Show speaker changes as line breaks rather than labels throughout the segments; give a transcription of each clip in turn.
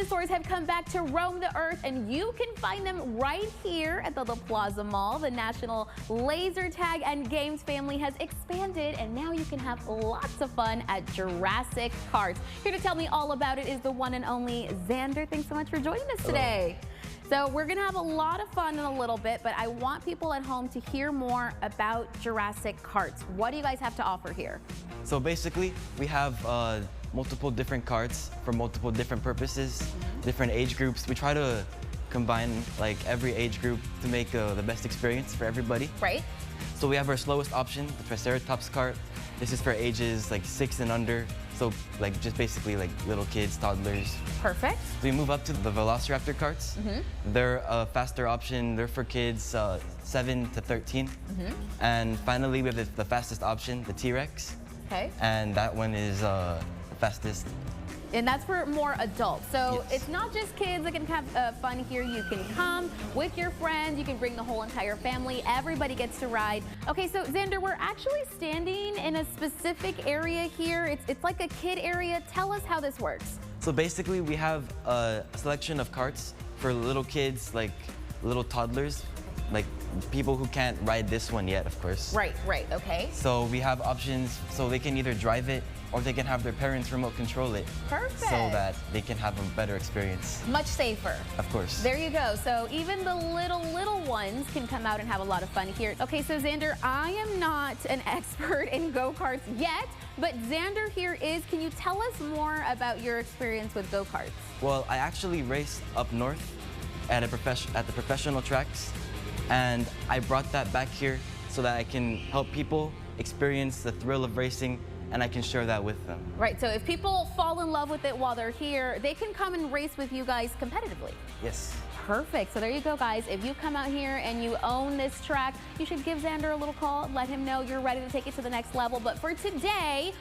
dinosaurs have come back to roam the earth, and you can find them right here at the La Plaza Mall. The National Laser Tag and Games family has expanded, and now you can have lots of fun at Jurassic Carts. Here to tell me all about it is the one and only Xander. Thanks so much for joining us today. So we're going to have a lot of fun in a little bit, but I want people at home to hear more about Jurassic Carts. What do you guys have to offer here?
So basically, we have multiple different carts for multiple different purposes, different age groups. We try to combine like every age group to make the best experience for everybody.
Right.
So we have our slowest option, the Triceratops cart. This is for ages like 6 and under. So like just basically like little kids, toddlers.
Perfect.
So we move up to the Velociraptor carts. They're a faster option. They're for kids 7 to 13. And finally, we have the fastest option, the T-Rex.
Okay.
And that one is the fastest.
And that's for more adults. So
Yes.
it's not just kids that can have fun here. You can come with your friends. You can bring the whole entire family. Everybody gets to ride. Okay, so Xander, we're actually standing in a specific area here. It's like a kid area. Tell us how this works.
So basically, we have a selection of carts for little kids, like little toddlers, like people who can't ride this one yet, of course.
Right, okay.
So we have options so they can either drive it or they can have their parents remote control it.
Perfect.
So that they can have a better experience.
Much safer.
Of course.
There you go. So even the little ones can come out and have a lot of fun here. Okay, so Xander, I am not an expert in go-karts yet, but Xander here is. Can you tell us more about your experience with go-karts?
Well, I actually raced up north at the professional tracks, and I brought that back here so that I can help people experience the thrill of racing, and I can share that with them.
Right, so if people fall in love with it while they're here, they can come and race with you guys competitively.
Yes.
Perfect. So there you go, guys. If you come out here and you own this track, you should give Xander a little call, let him know you're ready to take it to the next level. But for today,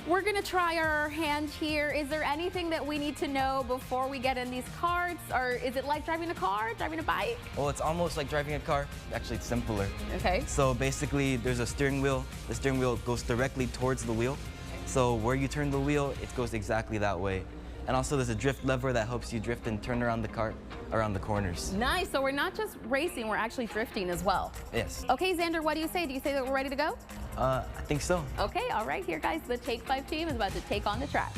we're gonna try our hand here. Is there anything that we need to know before we get in these carts? Or is it like driving a car, driving a bike?
Well, it's almost like driving a car. Actually, it's simpler.
Okay.
So basically, there's a steering wheel. The steering wheel goes directly towards the wheel. So where you turn the wheel, it goes exactly that way. And also there's a drift lever that helps you drift and turn around the cart around the corners.
Nice, so we're not just racing, we're actually drifting as well.
Yes.
Okay, Xander, what do you say? Do you say that we're ready to go?
I think so.
Okay, all right, here guys, the Take 5 team is about to take on the track.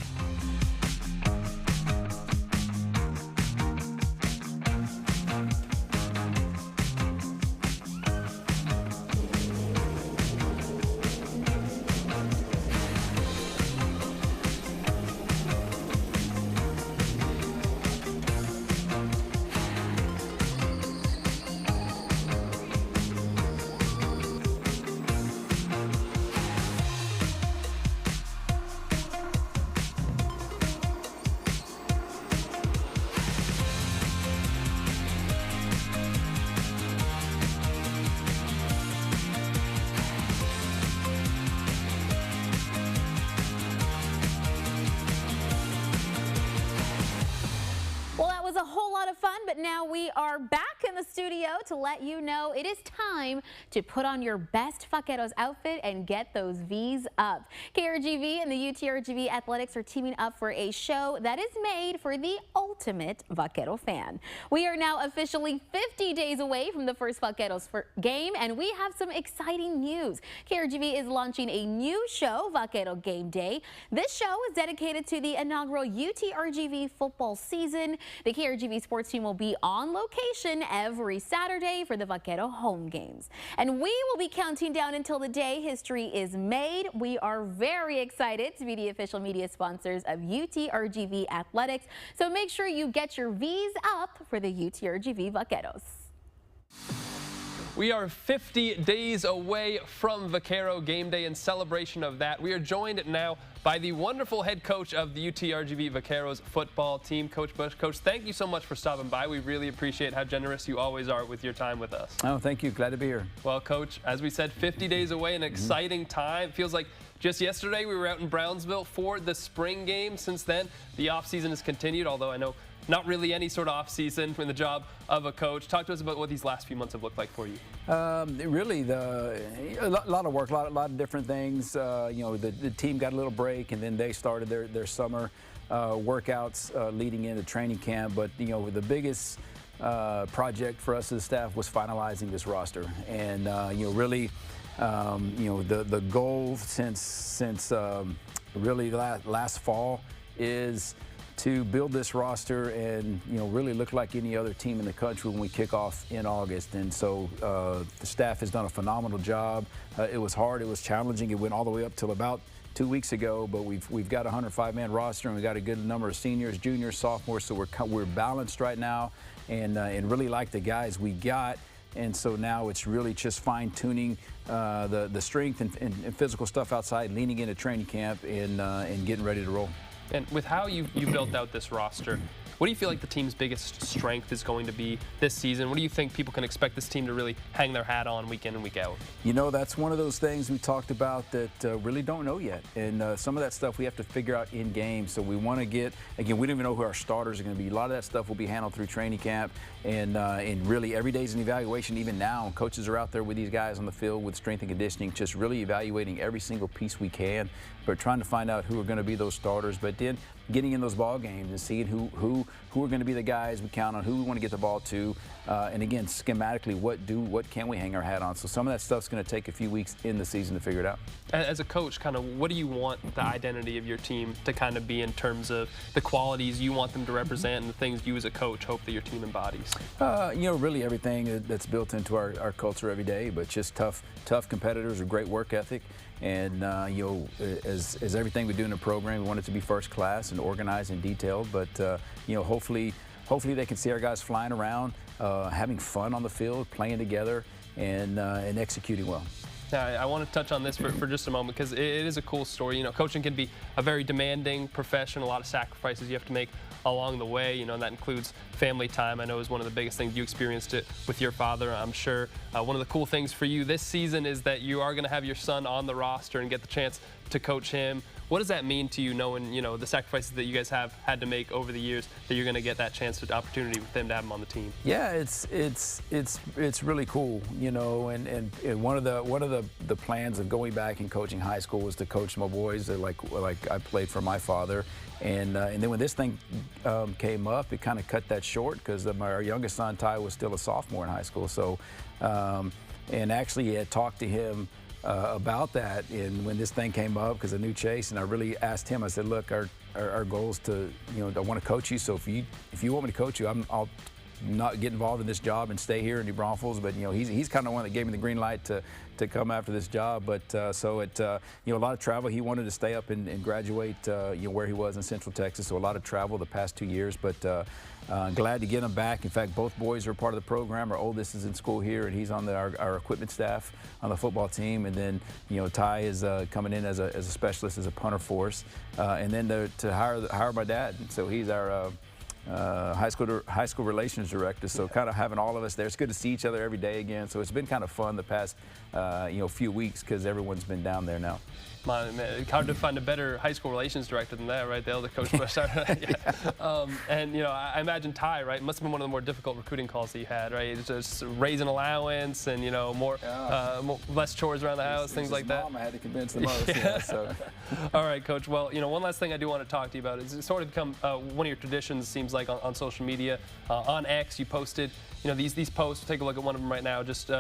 Was a whole lot of fun, but now we are back in the studio to let you know it is time to put on your best Vaqueros outfit and get those V's up. KRGV and the UTRGV Athletics are teaming up for a show that is made for the ultimate Vaquero fan. We are now officially 50 days away from the first Vaqueros game, and we have some exciting news. KRGV is launching a new show, Vaquero Game Day. This show is dedicated to the inaugural UTRGV football season. The KRGV sports team will be on location every Saturday for the Vaquero home games. And we will be counting down until the day history is made. We are very excited to be the official media sponsors of UTRGV Athletics. So make sure you get your V's up for the UTRGV Vaqueros.
We are 50 days away from Vaquero Game Day. In celebration of that, we are joined now by the wonderful head coach of the UTRGV Vaqueros football team, Coach Bush. Coach, thank you so much for stopping by. We really appreciate how generous you always are with your time with us.
Oh, thank you. Glad to be here.
Well, Coach, as we said, 50 days away, an exciting time. It feels like just yesterday we were out in Brownsville for the spring game. Since then, the offseason has continued, although I know not really any sort of off-season in the job of a coach. Talk to us about what these last few months have looked like for you.
Really, a lot of work, a lot of different things. The team got a little break, and then they started their summer workouts leading into training camp. But the biggest project for us as a staff was finalizing this roster, and really, the goal since really last fall is to build this roster and really look like any other team in the country when we kick off in August. And so the staff has done a phenomenal job. It was hard, it was challenging. It went all the way up till about 2 weeks ago, but we've got a 105-man roster, and we got a good number of seniors, juniors, sophomores. So we're balanced right now, and really like the guys we got. And so now it's really just fine-tuning the strength and physical stuff outside, leaning into training camp, and getting ready to roll.
And with how you built out this roster, what do you feel like the team's biggest strength is going to be this season? What do you think people can expect this team to really hang their hat on week in and week out?
That's one of those things we talked about that really don't know yet. And some of that stuff we have to figure out in game. So we want to get, again, we don't even know who our starters are going to be. A lot of that stuff will be handled through training camp. And really every day is an evaluation. Even now, coaches are out there with these guys on the field with strength and conditioning, just really evaluating every single piece we can, but trying to find out who are going to be those starters. But then getting in those ball games and seeing who are going to be the guys we count on, who we want to get the ball to, and again, schematically, what can we hang our hat on? So some of that stuff's going to take a few weeks in the season to figure it out.
As a coach, kind of what do you want the identity of your team to kind of be in terms of the qualities you want them to represent and the things you as a coach hope that your team embodies?
Really everything that's built into our culture every day, but just tough competitors with great work ethic. And as everything we do in the program, we want it to be first class and organized and detailed. But hopefully they can see our guys flying around, having fun on the field, playing together, and executing well.
Now, I want to touch on this for just a moment because it is a cool story. Coaching can be a very demanding profession, a lot of sacrifices you have to make along the way, and that includes family time. I know is one of the biggest things. You experienced it with your father, I'm sure. One of the cool things for you this season is that you are going to have your son on the roster and get the chance to coach him. What does that mean to you, knowing the sacrifices that you guys have had to make over the years, that you're going to get that chance, the opportunity with them to have him on the team?
Yeah, it's really cool, and one of the plans of going back and coaching high school was to coach my boys like I played for my father, and then when this thing came up, it kind of cut that short because our youngest son Ty was still a sophomore in high school. So, and actually, I had talked to him about that, and when this thing came up, because I knew Chase, and I really asked him, I said, look, our goal is to, I want to coach you, so if you want me to coach you, I'll not get involved in this job and stay here in New Braunfels. But he's kind of one that gave me the green light to come after this job. But a lot of travel. He wanted to stay up and graduate where he was in Central Texas, so a lot of travel the past 2 years. But glad to get him back. In fact, both boys are part of the program. Our oldest is in school here, and he's on our equipment staff on the football team. And then Ty is coming in as a specialist, as a punter for us. And then to hire my dad. So he's our high school relations director, so kind of having all of us there. It's good to see each other every day again. So it's been kind of fun the past few weeks because everyone's been down there now.
It's hard to find a better high school relations director than that, right? The elder coach Bush. And I imagine Ty, right, must have been one of the more difficult recruiting calls that you had, right? It's just raise an allowance and less chores around the house, things like that.
Mom, I had to convince the most. So.
All right, Coach. Well, one last thing I do want to talk to you about is it's sort of become one of your traditions. Seems like on social media, on X, you posted these posts. We'll take a look at one of them right now. Just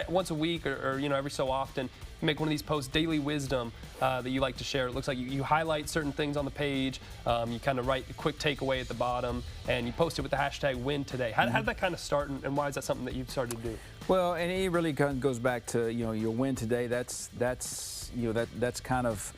once a week or every so often. You make one of these posts, daily wisdom, that you like to share. It looks like you highlight certain things on the page. You kind of write a quick takeaway at the bottom, and you post it with the hashtag win today. How did that kind of start, and why is that something that you've started to do?
Well, and it really kind of goes back to your win today. That's kind of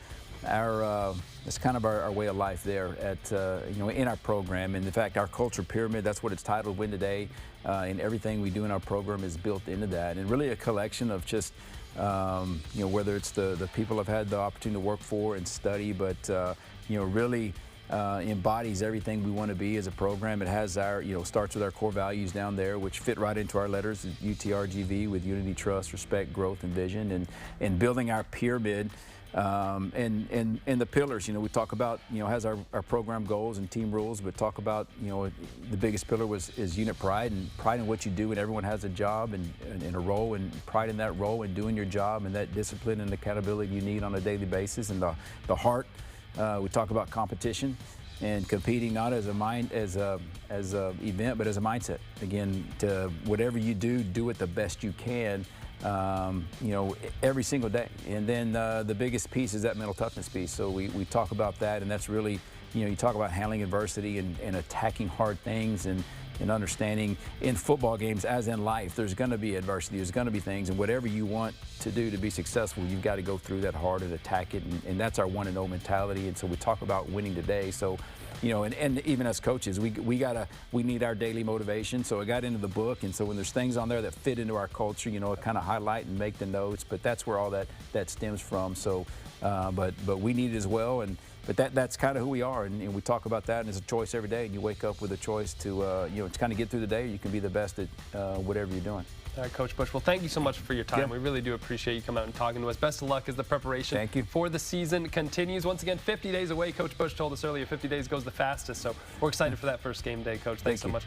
our way of life there at in our program. And in fact, our culture pyramid, that's what it's titled, Win Today, and everything we do in our program is built into that. And really a collection of just whether it's the people I've had the opportunity to work for and study, but really embodies everything we want to be as a program. It has our starts with our core values down there, which fit right into our letters, UTRGV, with unity, trust, respect, growth, and vision, and building our pyramid. And the pillars, we talk about, has our program goals and team rules, but talk about, the biggest pillar is unit pride and pride in what you do, and everyone has a job and a role, and pride in that role and doing your job, and that discipline and accountability you need on a daily basis, and the heart. We talk about competition and competing not as a event, but as a mindset. Again, to whatever you do it the best you can. Every single day. And then the biggest piece is that mental toughness piece. So we talk about that, and that's really, you talk about handling adversity and attacking hard things and understanding in football games, as in life, there's going to be adversity, there's going to be things, and whatever you want to do to be successful, you've got to go through that hard and attack it, and that's our 1-0 mentality. And so we talk about winning today. So, and even as coaches, we need our daily motivation. So I got into the book, and so when there's things on there that fit into our culture, kind of highlight and make the notes. But that's where all that stems from. So, but we need it as well. But that's kind of who we are, and we talk about that, and it's a choice every day. And you wake up with a choice to to kind of get through the day. You can be the best at whatever you're doing.
All right, Coach Bush. Well, thank you so much for your time.
Yeah.
We really do appreciate you coming out and talking to us. Best of luck as the preparation for the season continues. Once again, 50 days away. Coach Bush told us earlier, 50 days goes the fastest. So we're excited for that first game day, Coach. Thanks so much.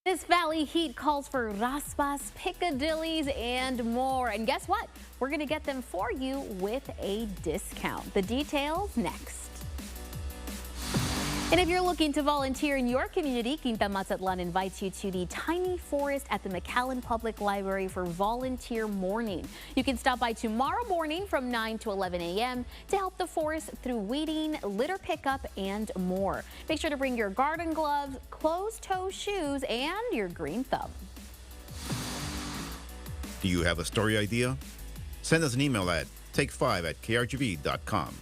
This Valley Heat calls for raspas, picadillies, and more. And guess what? We're going to get them for you with a discount. The details next. And if you're looking to volunteer in your community, Quinta Mazatlan invites you to the Tiny Forest at the McAllen Public Library for Volunteer Morning. You can stop by tomorrow morning from 9 to 11 a.m. to help the forest through weeding, litter pickup, and more. Make sure to bring your garden gloves, closed-toe shoes, and your green thumb.
Do you have a story idea? Send us an email at take5@krgv.com.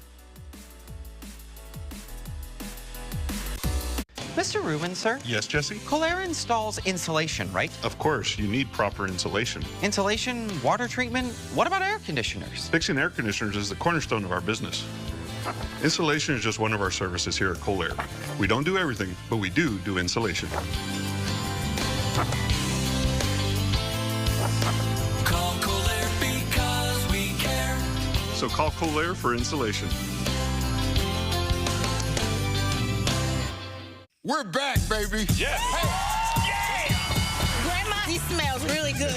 Mr. Rubin, sir?
Yes, Jesse?
Kohler installs insulation, right?
Of course, you need proper insulation.
Insulation, water treatment, what about air conditioners?
Fixing air conditioners is the cornerstone of our business. Insulation is just one of our services here at Kohler. We don't do everything, but we do insulation.
Call Kohler because we care.
So call Kohler for insulation.
We're back, baby.
Yeah.
Hey.
Grandma, he smells really good.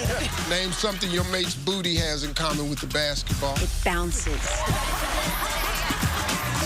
Name something your mate's booty has in common with the basketball.
It bounces.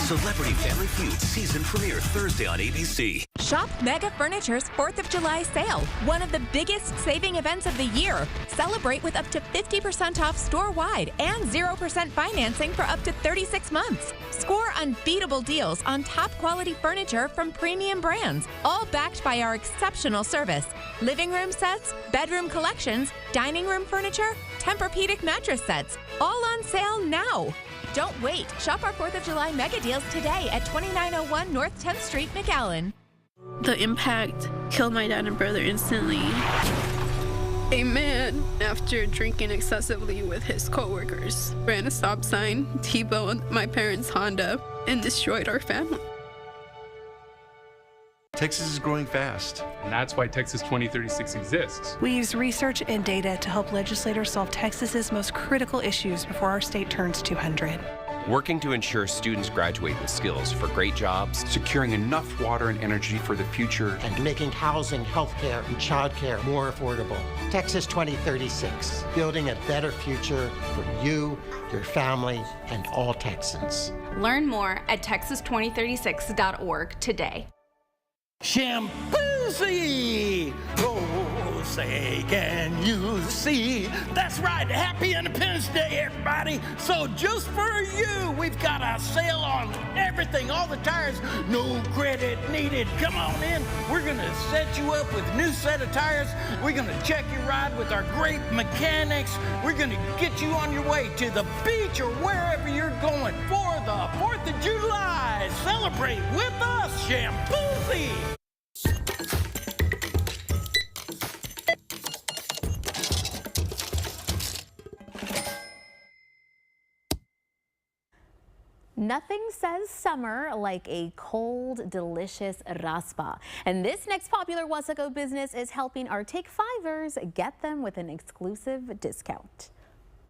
Celebrity Family Feud season premiere Thursday on ABC.
Shop Mega Furniture's 4th of July sale, one of the biggest saving events of the year. Celebrate with up to 50% off store-wide and 0% financing for up to 36 months. Score unbeatable deals on top quality furniture from premium brands, all backed by our exceptional service. Living room sets, bedroom collections, dining room furniture, Tempur-Pedic mattress sets, all on sale now. Don't wait. Shop our 4th of July mega deals today at 2901 North 10th Street, McAllen.
The impact killed my dad and brother instantly. A man, after drinking excessively with his coworkers, ran a stop sign, T-boned my parents' Honda, and destroyed our family.
Texas is growing fast.
And that's why Texas 2036 exists.
We use research and data to help legislators solve Texas's most critical issues before our state turns 200.
Working to ensure students graduate with skills for great jobs,
securing enough water and energy for the future,
and making housing, healthcare, and childcare more affordable. Texas 2036, building a better future for you, your family, and all Texans.
Learn more at texas2036.org today.
Shampoozy! Oh, say, can you see? That's right, happy Independence Day, everybody! So just for you, we've got a sale on everything, all the tires, no credit needed. Come on in, we're gonna set you up with a new set of tires. We're gonna check your ride with our great mechanics. We're gonna get you on your way to the beach or wherever you're going for the 4th of July. Celebrate with us, Shampoozy!
Nothing says summer like a cold, delicious raspa. And this next popular Wasaco business is helping our Take Fivers get them with an exclusive discount.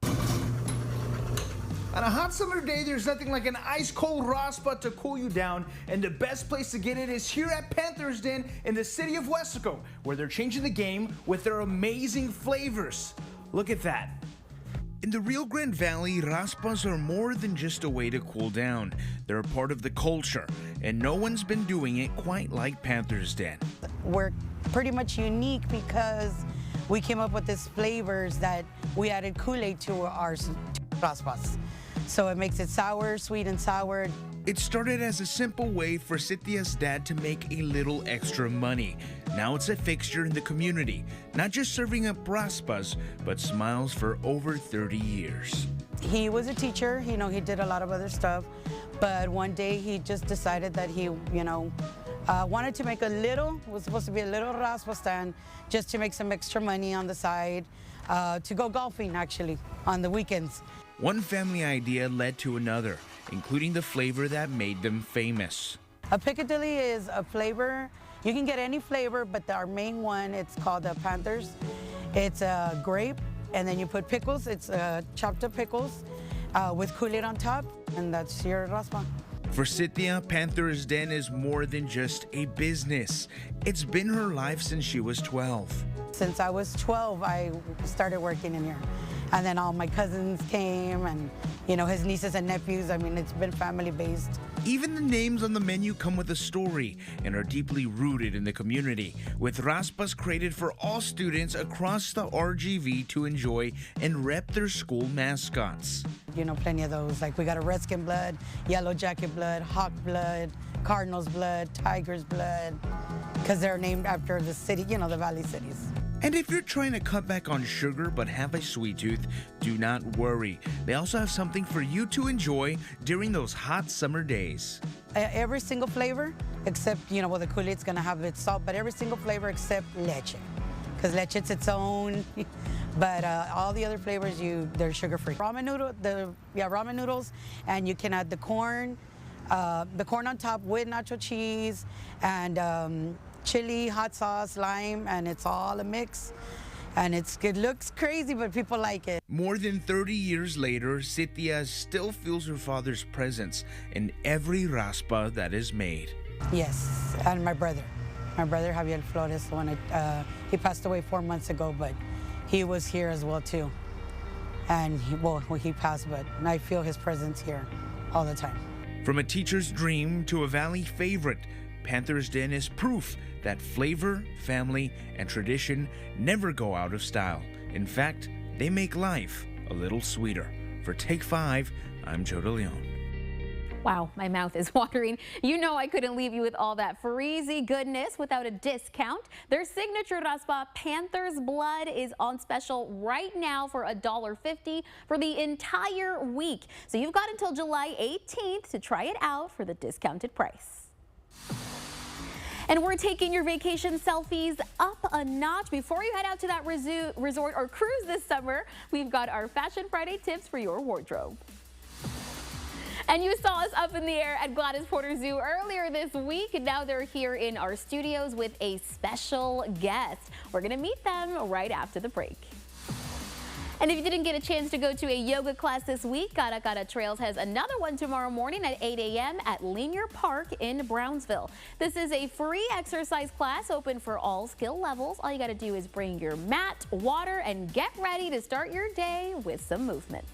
On a hot summer day, there's nothing like an ice-cold raspa to cool you down, and the best place to get it is here at Panther's Den in the city of Wasaco, where they're changing the game with their amazing flavors. Look at that.
In the Rio Grande Valley, raspas are more than just a way to cool down. They're a part of the culture, and no one's been doing it quite like Panther's Den.
We're pretty much unique because we came up with these flavors that we added Kool-Aid to our raspas. So it makes it sour, sweet and sour.
It started as a simple way for Cynthia's dad to make a little extra money. Now it's a fixture in the community, not just serving up raspas, but smiles for over 30 years.
He was a teacher, he did a lot of other stuff, but one day he just decided that he, wanted to make it was supposed to be a little raspa stand just to make some extra money on the side, to go golfing actually on the weekends.
One family idea led to another, including the flavor that made them famous.
A Piccadilly is a flavor. You can get any flavor, but our main one, it's called the Panthers. It's a grape, and then you put pickles. It's chopped up pickles with Kool-Aid on top, and that's your raspa.
For Cynthia, Panther's Den is more than just a business. It's been her life since she was 12.
Since I was 12, I started working in here. And then all my cousins came and, his nieces and nephews. I mean, it's been family-based.
Even the names on the menu come with a story and are deeply rooted in the community, with raspas created for all students across the RGV to enjoy and rep their school mascots.
Plenty of those. Like we got a Redskin blood, Yellow Jacket blood, Hawk blood, Cardinals blood, Tigers blood, because they're named after the city, the Valley cities.
And if you're trying to cut back on sugar but have a sweet tooth, do not worry. They also have something for you to enjoy during those hot summer days.
Every single flavor, except, the Kool-Aid's gonna have its salt, but every single flavor except leche, because leche's its own. But all the other flavors, they're sugar-free. Ramen noodles, and you can add the corn on top with nacho cheese, and chili, hot sauce, lime, and it's all a mix. And it looks crazy, but people like it.
More than 30 years later, Cynthia still feels her father's presence in every raspa that is made.
Yes, and my brother Javier Flores, he passed away 4 months ago, but he was here as well too. And he passed, but I feel his presence here all the time.
From a teacher's dream to a Valley favorite, Panther's Den is proof that flavor, family, and tradition never go out of style. In fact, they make life a little sweeter. For Take 5, I'm Joe DeLeon.
Wow, my mouth is watering. I couldn't leave you with all that freezy goodness without a discount. Their signature raspa, Panther's Blood, is on special right now for $1.50 for the entire week. So you've got until July 18th to try it out for the discounted price. And we're taking your vacation selfies up a notch. Before you head out to that resort or cruise this summer, we've got our Fashion Friday tips for your wardrobe. And you saw us up in the air at Gladys Porter Zoo earlier this week, and now they're here in our studios with a special guest. We're going to meet them right after the break. And if you didn't get a chance to go to a yoga class this week, Cara Cara Trails has another one tomorrow morning at 8 a.m. at Lanier Park in Brownsville. This is a free exercise class open for all skill levels. All you got to do is bring your mat, water, and get ready to start your day with some movement.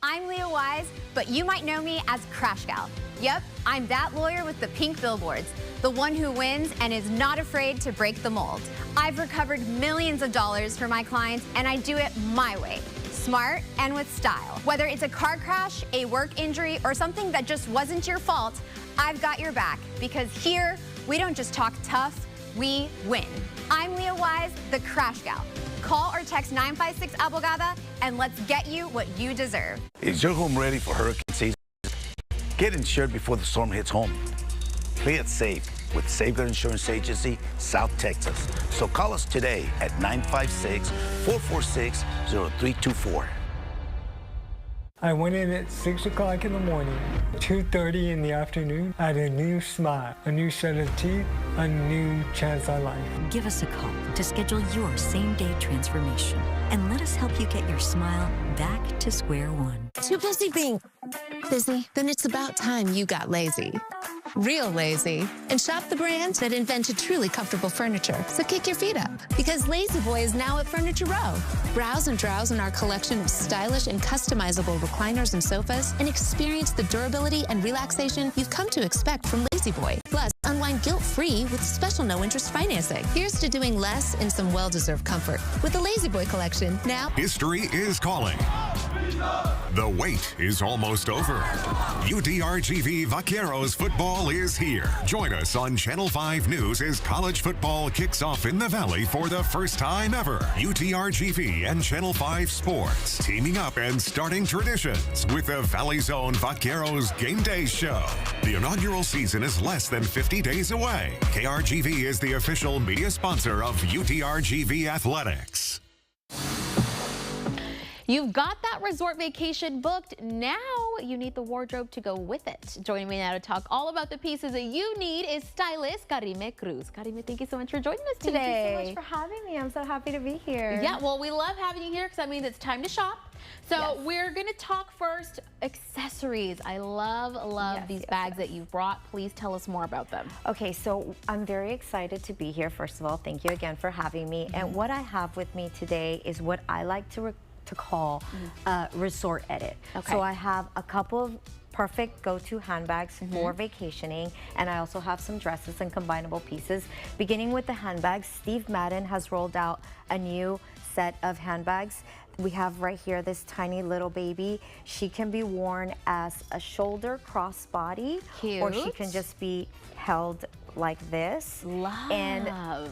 I'm Leah Wise, but you might know me as Crash Gal. Yep, I'm that lawyer with the pink billboards, the one who wins and is not afraid to break the mold. I've recovered millions of dollars for my clients, and I do it my way, smart and with style. Whether it's a car crash, a work injury, or something that just wasn't your fault, I've got your back, because here, we don't just talk tough, we win. I'm Leah Wise, the Crash Gal. Call or text 956-ABOGADA and let's get you what you deserve.
Is your home ready for hurricane season? Get insured before the storm hits home. Play it safe.
with Safeguard Insurance Agency, South Texas. So call us today at 956-446-0324.
I went in at 6 o'clock in the morning, 2:30 in the afternoon. I had a new smile, a new set of teeth, a new chance on life.
Give us a call to schedule your same-day transformation and let us help you get your smile back to square one.
Too busy being busy? Then it's about time you got lazy. Real lazy. And shop the brands that invented truly comfortable furniture. So kick your feet up, because Lazy Boy is now at Furniture Row. Browse and drowse in our collection of stylish and customizable recliners and sofas, and experience the durability and relaxation you've come to expect from Lazy Boy. Plus, unwind guilt-free with special no-interest financing. Here's to doing less in some well-deserved comfort with the Lazy Boy collection. Now,
history is calling. The wait is almost over. UTRGV Vaqueros football is here. Join us on Channel 5 News as college football kicks off in the Valley for the first time ever. UTRGV and Channel 5 Sports teaming up and starting traditions with the Valley Zone Vaqueros Game Day Show. The inaugural season is less than 50 days away. KRGV is the official media sponsor of UTRGV Athletics.
You've got that resort vacation booked. Now you need the wardrobe to go with it. Joining me now to talk all about the pieces that you need is stylist Karime Cruz. Karime, thank you so much for joining us today.
Thank you so much for having me. I'm so happy to be here.
Yeah, well, we love having you here because that means it's time to shop. So
Yes.
we're going to talk first accessories. I love these bags that you've brought. Please tell us more about them.
Okay, so I'm very excited to be here. First of all, thank you again for having me. And what I have with me today is what I like to call resort edit.
Okay.
So I have a couple of perfect go-to handbags for vacationing, and I also have some dresses and combinable pieces. Beginning with the handbags, Steve Madden has rolled out a new set of handbags. We have right here this tiny little baby. She can be worn as a shoulder crossbody, or she can just be held like this.
Love.
And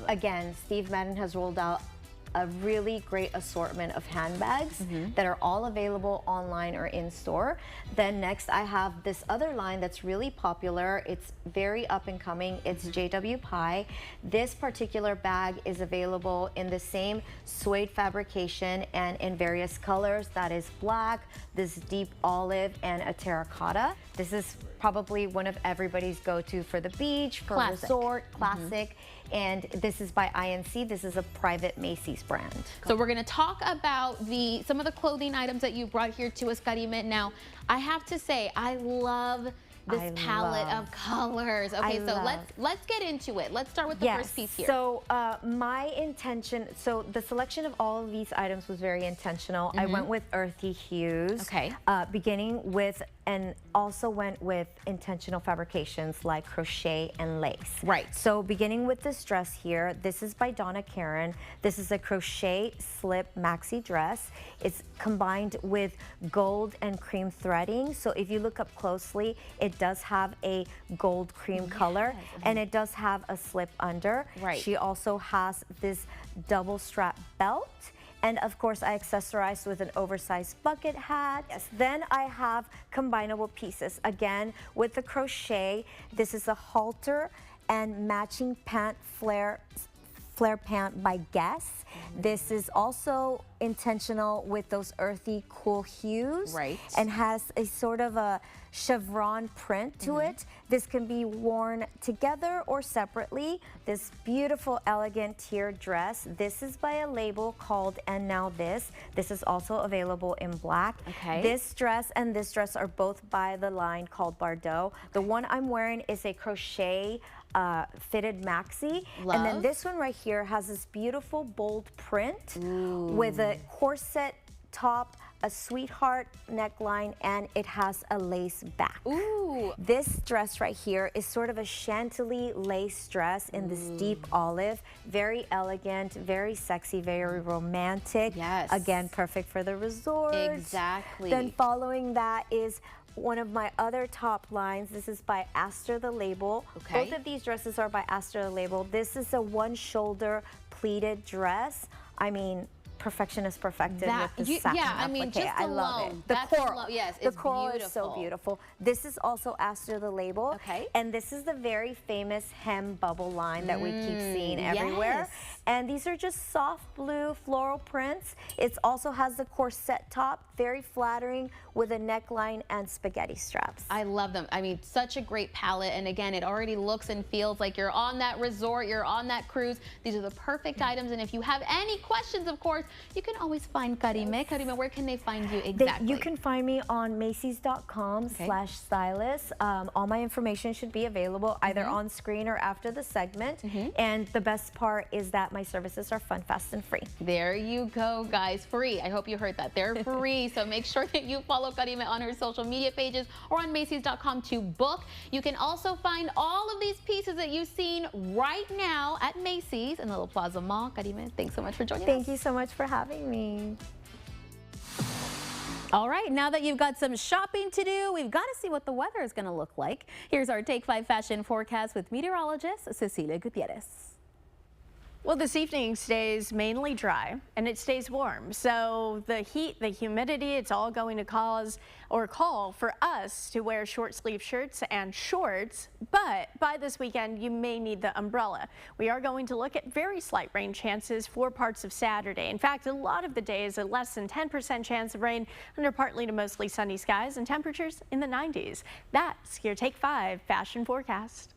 again, Steve Madden has rolled out a really great assortment of handbags that are all available online or in store. Then next I have this other line that's really popular. It's very up and coming. It's JW Pie. This particular bag is available in the same suede fabrication and in various colors. That is black, this deep olive, and a terracotta. This is probably one of everybody's go-to for the beach, for resort, classic. And this is by INC. This is a private Macy's brand.
So we're going to talk about some of the clothing items that you brought here to us, Karime. Now, I have to say, I love this palette of colors. Okay, so let's get into it. Let's start with the first piece here.
So my intention, so the selection of all of these items was very intentional. I went with earthy hues.
Okay.
Beginning with, and also went with intentional fabrications like crochet and lace.
Right.
So beginning with this dress here, this is by Donna Karan. This is a crochet slip maxi dress. It's combined with gold and cream threading. So if you look up closely, it does have a gold cream color, and it does have a slip under.
Right.
She also has this double strap belt. And of course, I accessorized with an oversized bucket hat. Yes. Then I have combinable pieces. Again, with the crochet, this is a halter and matching pant flare pant by Guess. This is also intentional with those earthy, cool hues.
Right.
And has a sort of a chevron print to it. This can be worn together or separately. This beautiful, elegant tiered dress. This is by a label called And Now This. This is also available in black.
Okay.
This dress and this dress are both by the line called Bardot. The one I'm wearing is a crochet fitted maxi.
Love.
And then this one right here has this beautiful bold print with a corset top, a sweetheart neckline, and it has a lace back.
Ooh.
This dress right here is sort of a chantilly lace dress in this deep olive. Very elegant, very sexy, very romantic.
Yes.
Again, perfect for the resort.
Exactly.
Then following that is one of my other top lines. This is by Aster the Label.
Okay.
Both of these dresses are by Aster the Label. This is a one shoulder pleated dress. I mean, perfection is perfected with the satin
yeah, I mean,
applique.
just
I love
alone.
it. The
That's
coral,
yes,
the
it's
coral
beautiful.
is so beautiful. This is also Aster the label.
Okay.
And this is the very famous hem bubble line that we keep seeing everywhere.
Yes.
And these are just soft blue floral prints. It also has the corset top, very flattering, with a neckline and spaghetti straps.
I love them. I mean, such a great palette. And again, it already looks and feels like you're on that resort, you're on that cruise. These are the perfect items. And if you have any questions, of course, you can always find Karime. Karime, where can they find you exactly?
You can find me on Macy's.com/stylist. All my information should be available either on screen or after the segment. And the best part is that my services are fun, fast, and free.
There you go, guys. Free. I hope you heard that. They're free. So make sure that you follow Karime on her social media pages or on Macy's.com to book. You can also find all of these pieces that you've seen right now at Macy's in the Little Plaza Mall. Karime, thanks so much for joining us.
Thank you so much for having me.
All right, now that you've got some shopping to do, we've got to see what the weather is going to look like. Here's our Take 5 fashion forecast with meteorologist Cecilia Gutierrez.
Well, this evening stays mainly dry and it stays warm. So the heat, the humidity, it's all going to call for us to wear short sleeve shirts and shorts. But by this weekend, you may need the umbrella. We are going to look at very slight rain chances for parts of Saturday. In fact, a lot of the day is a less than 10% chance of rain under partly to mostly sunny skies and temperatures in the 90s. That's your Take 5 fashion forecast.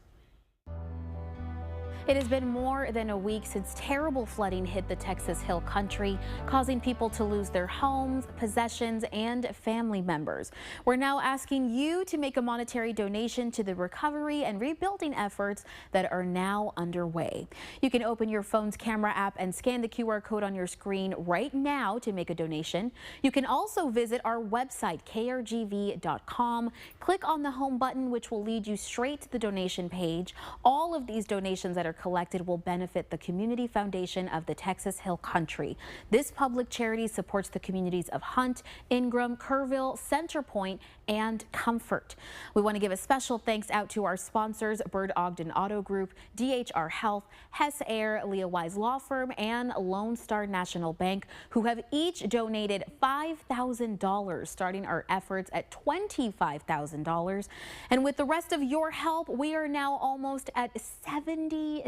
It has been more than a week since terrible flooding hit the Texas Hill Country, causing people to lose their homes, possessions, and family members. We're now asking you to make a monetary donation to the recovery and rebuilding efforts that are now underway. You can open your phone's camera app and scan the QR code on your screen right now to make a donation. You can also visit our website, krgv.com. Click on the home button, which will lead you straight to the donation page. All of these donations that are collected will benefit the Community Foundation of the Texas Hill Country. This public charity supports the communities of Hunt, Ingram, Kerrville, Center Point, and Comfort. We want to give a special thanks out to our sponsors, Bird Ogden Auto Group, DHR Health, Hess Air, Leah Wise Law Firm, and Lone Star National Bank, who have each donated $5,000, starting our efforts at $25,000. And with the rest of your help, we are now almost at $70,000.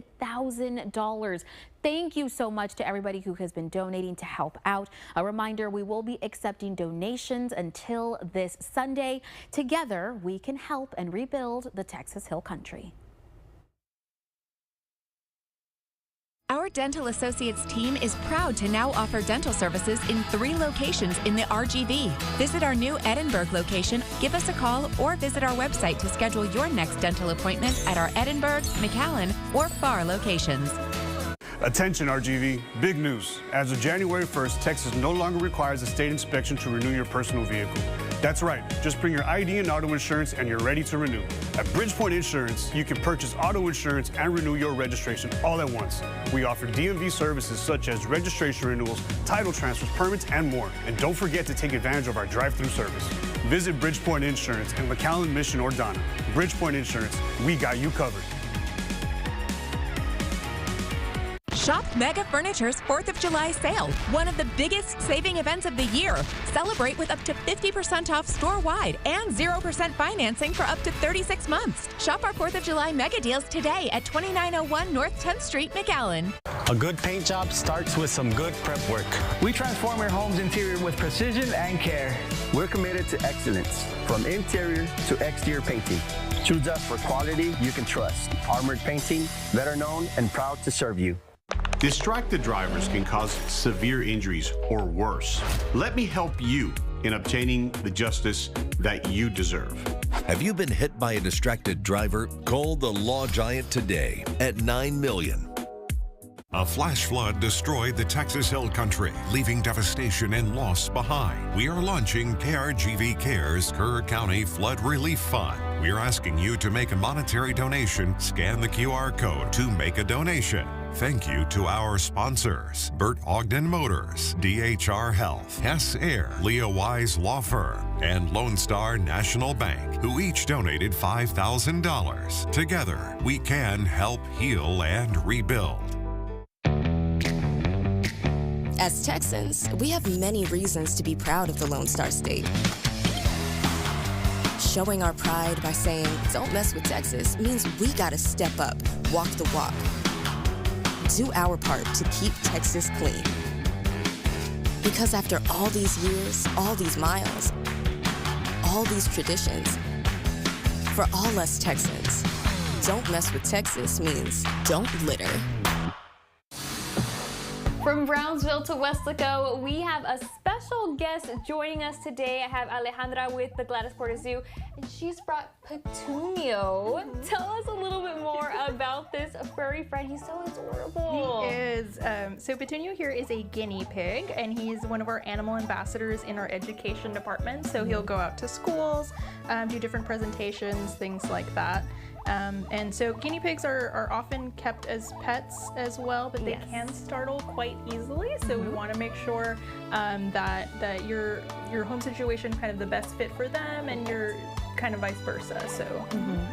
Thank you so much to everybody who has been donating to help out. A reminder, we will be accepting donations until this Sunday. Together, we can help and rebuild the Texas Hill Country.
Our Dental Associates team is proud to now offer dental services in 3 locations in the RGV. Visit our new Edinburgh location, give us a call, or visit our website to schedule your next dental appointment at our Edinburgh, McAllen, or Pharr locations.
Attention RGV, big news. As of January 1st, Texas no longer requires a state inspection to renew your personal vehicle. That's right, just bring your ID and auto insurance and you're ready to renew. At Bridgepoint Insurance, you can purchase auto insurance and renew your registration all at once. We offer DMV services such as registration renewals, title transfers, permits, and more. And don't forget to take advantage of our drive-through service. Visit Bridgepoint Insurance in McAllen, Mission, or Donna. Bridgepoint Insurance, we got you covered.
Shop Mega Furniture's 4th of July sale, one of the biggest saving events of the year. Celebrate with up to 50% off store-wide and 0% financing for up to 36 months. Shop our 4th of July mega deals today at 2901 North 10th Street, McAllen.
A good paint job starts with some good prep work.
We transform your home's interior with precision and care.
We're committed to excellence, from interior to exterior painting. Choose us for quality you can trust. Armored Painting, better known and proud to serve you.
Distracted drivers can cause severe injuries or worse. Let me help you in obtaining the justice that you deserve.
Have you been hit by a distracted driver? Call the Law Giant today at $9 million.
A flash flood destroyed the Texas Hill Country, leaving devastation and loss behind. We are launching KRGV Cares Kerr County Flood Relief Fund. We are asking you to make a monetary donation. Scan the QR code to make a donation. Thank you to our sponsors, Burt Ogden Motors, DHR Health, Hess Air, Leah Wise Law Firm, and Lone Star National Bank, who each donated $5,000. Together, we can help heal and rebuild.
As Texans, we have many reasons to be proud of the Lone Star State. Showing our pride by saying, don't mess with Texas, means we gotta step up, walk the walk. Do our part to keep Texas clean. Because after all these years, all these miles, all these traditions, for all us Texans, don't mess with Texas means don't litter.
From Brownsville to Weslaco, we have a special guest joining us today. I have Alejandra with the Gladys Porter Zoo, and she's brought Petunio. Tell us a little bit more about this furry friend. He's so adorable.
He is. So Petunio here is a guinea pig, and he's one of our animal ambassadors in our education department. So he'll go out to schools, do different presentations, things like that. And so guinea pigs are often kept as pets as well, but they can startle quite easily. So we want to make sure that your home situation kind of the best fit for them, and you're kind of vice versa. So.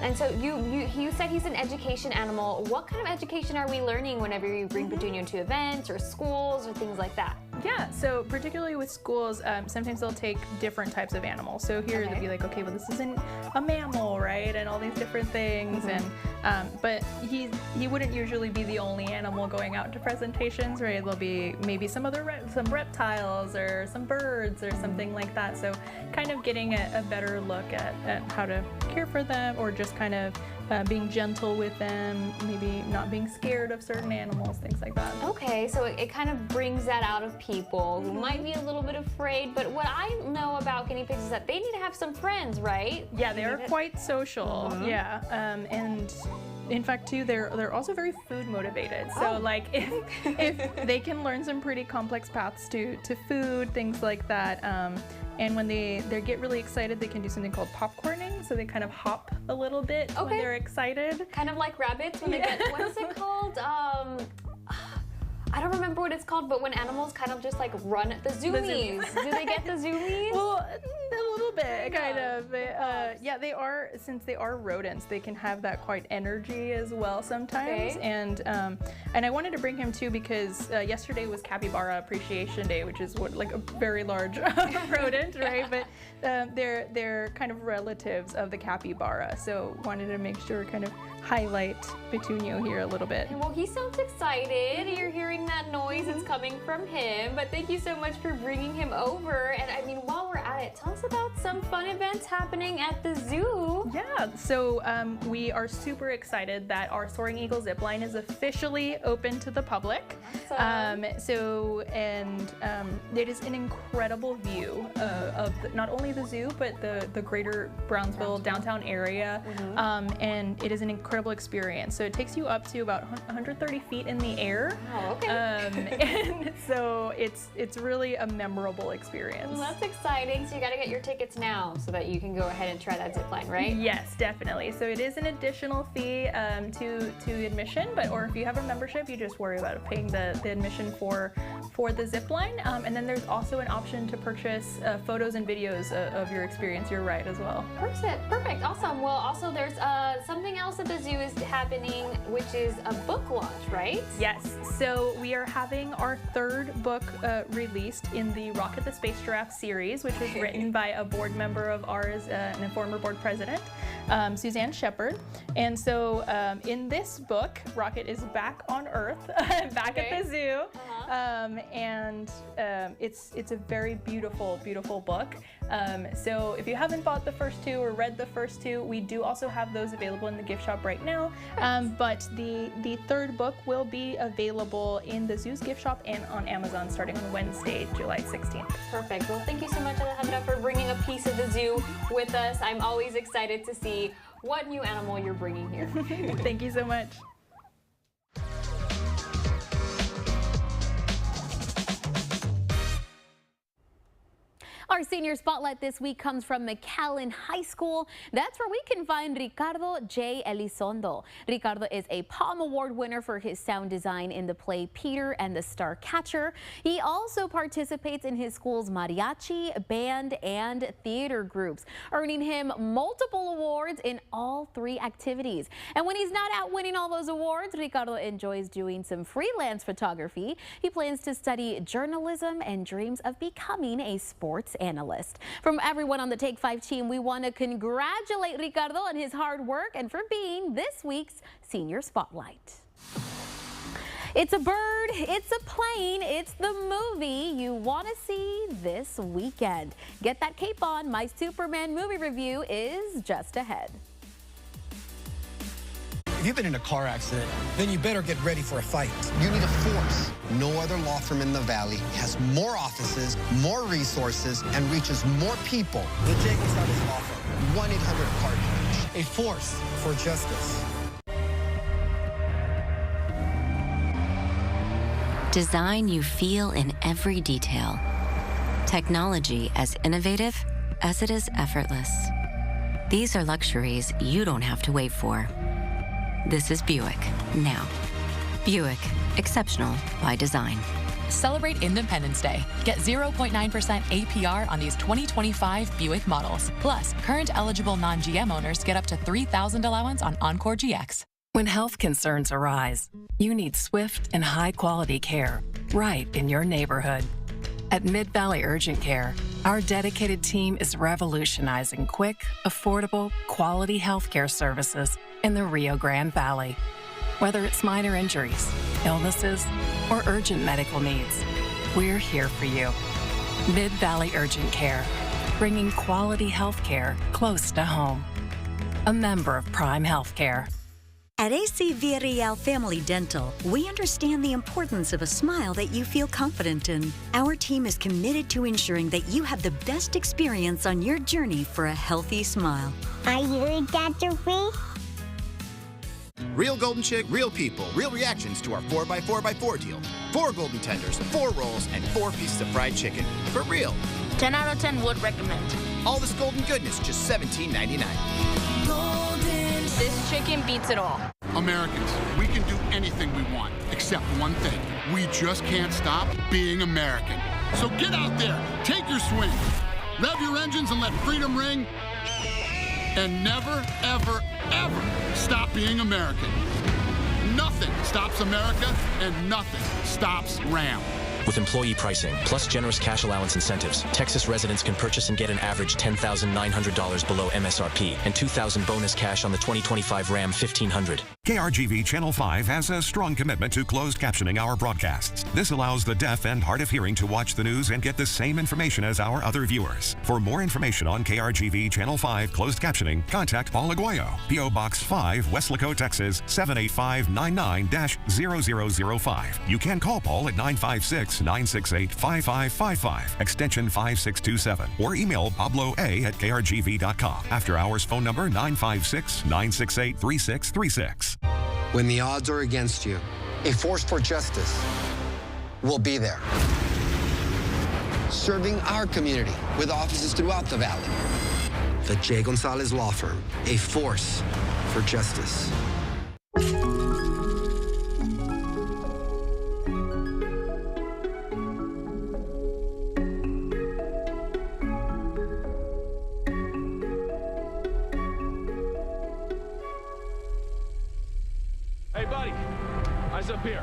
And so you said he's an education animal. What kind of education are we learning whenever you bring Petunio to events or schools or things like that?
Yeah, so particularly with schools, sometimes they'll take different types of animals. So here they'll be like, okay, well this isn't a mammal, right? And all these different things. And but he wouldn't usually be the only animal going out to presentations, right? There'll be maybe some reptiles or some birds or something like that. So kind of getting a better look at how to care for them, or just kind of being gentle with them, maybe not being scared of certain animals, things like that.
Okay, so it kind of brings that out of people who might be a little bit afraid, but what I know about guinea pigs is that they need to have some friends, right?
Yeah, they are quite social. Yeah, and in fact too, they're also very food motivated. So like if they can learn some pretty complex paths to food, things like that. And when they get really excited, they can do something called popcorning. So they kind of hop a little bit when they're excited.
Kind of like rabbits when they get, what is it called? I don't remember what it's called, but when animals kind of just like run at the zoomies. Do they get the zoomies?
Well, a little bit, kind of. Yeah, they are, since they are rodents, they can have that quite energy as well sometimes. And I wanted to bring him too because yesterday was Capybara Appreciation Day, which is like a very large rodent, right? But they're kind of relatives of the capybara, so wanted to make sure kind of highlight Petunio here a little bit.
Well, he sounds excited. You're hearing that noise. It's coming from him. But thank you so much for bringing him over. And I mean, while we're at it, tell us about some fun events happening at the zoo.
Yeah, so we are super excited that our Soaring Eagle zipline is officially open to the public. Awesome. It is an incredible view of not only the zoo, but the greater Brownsville downtown area. And it is an incredible experience. So it takes you up to about 130 feet in the air.
Oh, okay.
And so it's really a memorable experience.
Well, that's exciting. So you got to get your tickets now so that you can go ahead and try that zip line, right?
Yes, definitely. So it is an additional fee to admission, or if you have a membership, you just worry about paying the admission for the zip line. And then there's also an option to purchase photos and videos of your experience, your ride as well.
Perfect. Awesome. Well, also there's something else at the zoo is happening, which is a book launch, right?
Yes. So we are having our third book released in the Rocket the Space Giraffe series, which was written by a board member of ours and a former board president, Suzanne Shepard. And so in this book, Rocket is back on Earth, back at the zoo. It's a very beautiful, beautiful book. So if you haven't bought the first two or read the first two, we do also have those available in the gift shop right now. But the third book will be available in the zoo's gift shop and on Amazon starting on Wednesday, July 16th.
Perfect. Well, thank you so much, Alejandra, for bringing a piece of the zoo with us. I'm always excited to see what new animal you're bringing here.
Thank you so much.
Our senior spotlight this week comes from McAllen High School. That's where we can find Ricardo J. Elizondo. Ricardo is a Palm Award winner for his sound design in the play Peter and the Starcatcher. He also participates in his school's mariachi, band, and theater groups, earning him multiple awards in all 3 activities. And when he's not out winning all those awards, Ricardo enjoys doing some freelance photography. He plans to study journalism and dreams of becoming a sports analyst. From everyone on the Take 5 team, we want to congratulate Ricardo on his hard work and for being this week's Senior Spotlight. It's a bird, it's a plane, it's the movie you want to see this weekend. Get that cape on. My Superman movie review is just ahead.
If you've been in a car accident, then you better get ready for a fight. You need a force. No other law firm in the Valley has more offices, more resources, and reaches more people. The J. Gonzalez Law Firm, 1-800-CAR-PUNCH. A force for justice.
Design you feel in every detail. Technology as innovative as it is effortless. These are luxuries you don't have to wait for. This is Buick now. Buick, exceptional by design.
Celebrate Independence Day. Get 0.9% APR on these 2025 Buick models. Plus, current eligible non-GM owners get up to $3,000 allowance on Encore GX.
When health concerns arise, you need swift and high-quality care right in your neighborhood. At Mid-Valley Urgent Care, our dedicated team is revolutionizing quick, affordable, quality healthcare services in the Rio Grande Valley. Whether it's minor injuries, illnesses, or urgent medical needs, we're here for you. Mid-Valley Urgent Care, bringing quality healthcare close to home. A member of Prime Healthcare.
At AC Villarreal Family Dental, we understand the importance of a smile that you feel confident in. Our team is committed to ensuring that you have the best experience on your journey for a healthy smile.
Are you Dr. Free?
Real Golden Chick, real people, real reactions to our 4x4x4 deal. 4 golden tenders, 4 rolls, and 4 pieces of fried chicken. For real.
10 out of 10 would recommend.
All this golden goodness, just $17.99.
This chicken beats it all.
Americans, we can do anything we want, except one thing. We just can't stop being American. So get out there, take your swing, rev your engines and let freedom ring, and never, ever, ever stop being American. Nothing stops America, and nothing stops Ram.
With employee pricing, plus generous cash allowance incentives, Texas residents can purchase and get an average $10,900 below MSRP and $2,000 bonus cash on the 2025 Ram 1500.
KRGV Channel 5 has a strong commitment to closed captioning our broadcasts. This allows the deaf and hard of hearing to watch the news and get the same information as our other viewers. For more information on KRGV Channel 5 closed captioning, contact Paul Aguayo, P.O. Box 5, Weslaco, Texas, 78599-0005. You can call Paul at 956-968-5555, extension 5627, or email pabloa@krgv.com. After hours phone number 956-968-3636.
When the odds are against you, a force for justice will be there. Serving our community with offices throughout the Valley. The J. Gonzalez Law Firm, a force for justice.
Hey, buddy, eyes up here.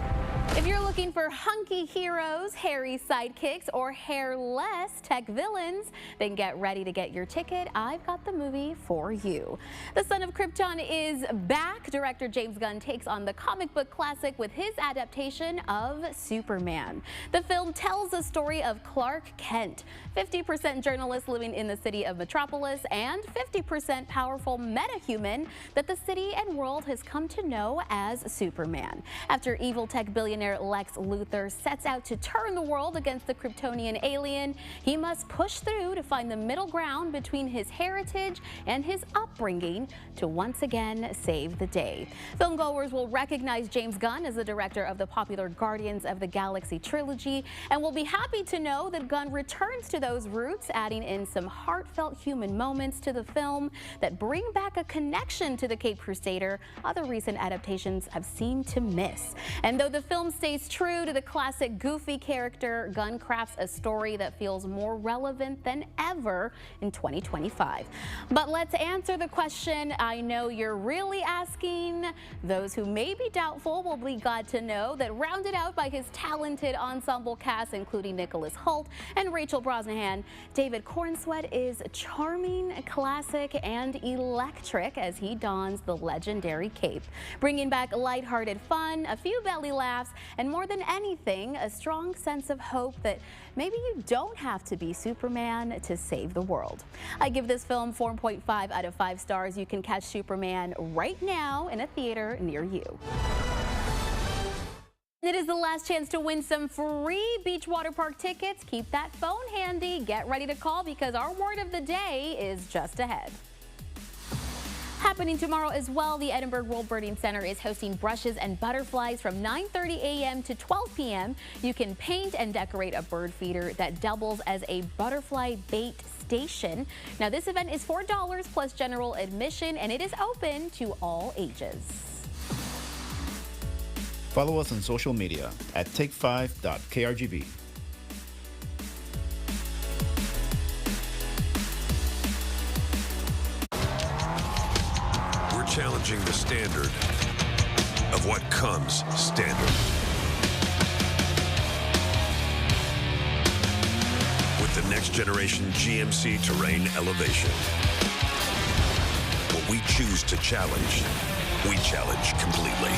If you're looking for hunky heroes, hairy sidekicks, or hairless tech villains, then get ready to get your ticket. I've got the movie for you. The Son of Krypton is back. Director James Gunn takes on the comic book classic with his adaptation of Superman. The film tells the story of Clark Kent, 50% journalist living in the city of Metropolis and 50% powerful metahuman that the city and world has come to know as Superman. After evil tech billionaire Lex Luthor Luthor sets out to turn the world against the Kryptonian alien, he must push through to find the middle ground between his heritage and his upbringing to once again save the day. Filmgoers will recognize James Gunn as the director of the popular Guardians of the Galaxy trilogy and will be happy to know that Gunn returns to those roots, adding in some heartfelt human moments to the film that bring back a connection to the Caped Crusader other recent adaptations have seemed to miss. And though the film stays true to the classic goofy character, Gunn crafts a story that feels more relevant than ever in 2025. But let's answer the question I know you're really asking. Those who may be doubtful will be glad to know that, rounded out by his talented ensemble cast, including Nicholas Hoult and Rachel Brosnahan, David Corenswet is charming, classic, and electric as he dons the legendary cape, bringing back lighthearted fun, a few belly laughs, and more than anything, a strong sense of hope that maybe you don't have to be Superman to save the world. I give this film 4.5 out of 5 stars. You can catch Superman right now in a theater near you. It is the last chance to win some free beach water park tickets. Keep that phone handy. Get ready to call because our word of the day is just ahead. Happening tomorrow as well, the Edinburgh World Birding Center is hosting brushes and butterflies from 9:30 a.m. to 12 p.m. You can paint and decorate a bird feeder that doubles as a butterfly bait station. Now, this event is $4 plus general admission, and it is open to all ages.
Follow us on social media at take5.krgv.
Challenging the standard of what comes standard. With the next generation GMC Terrain Elevation. What we choose to challenge, we challenge completely.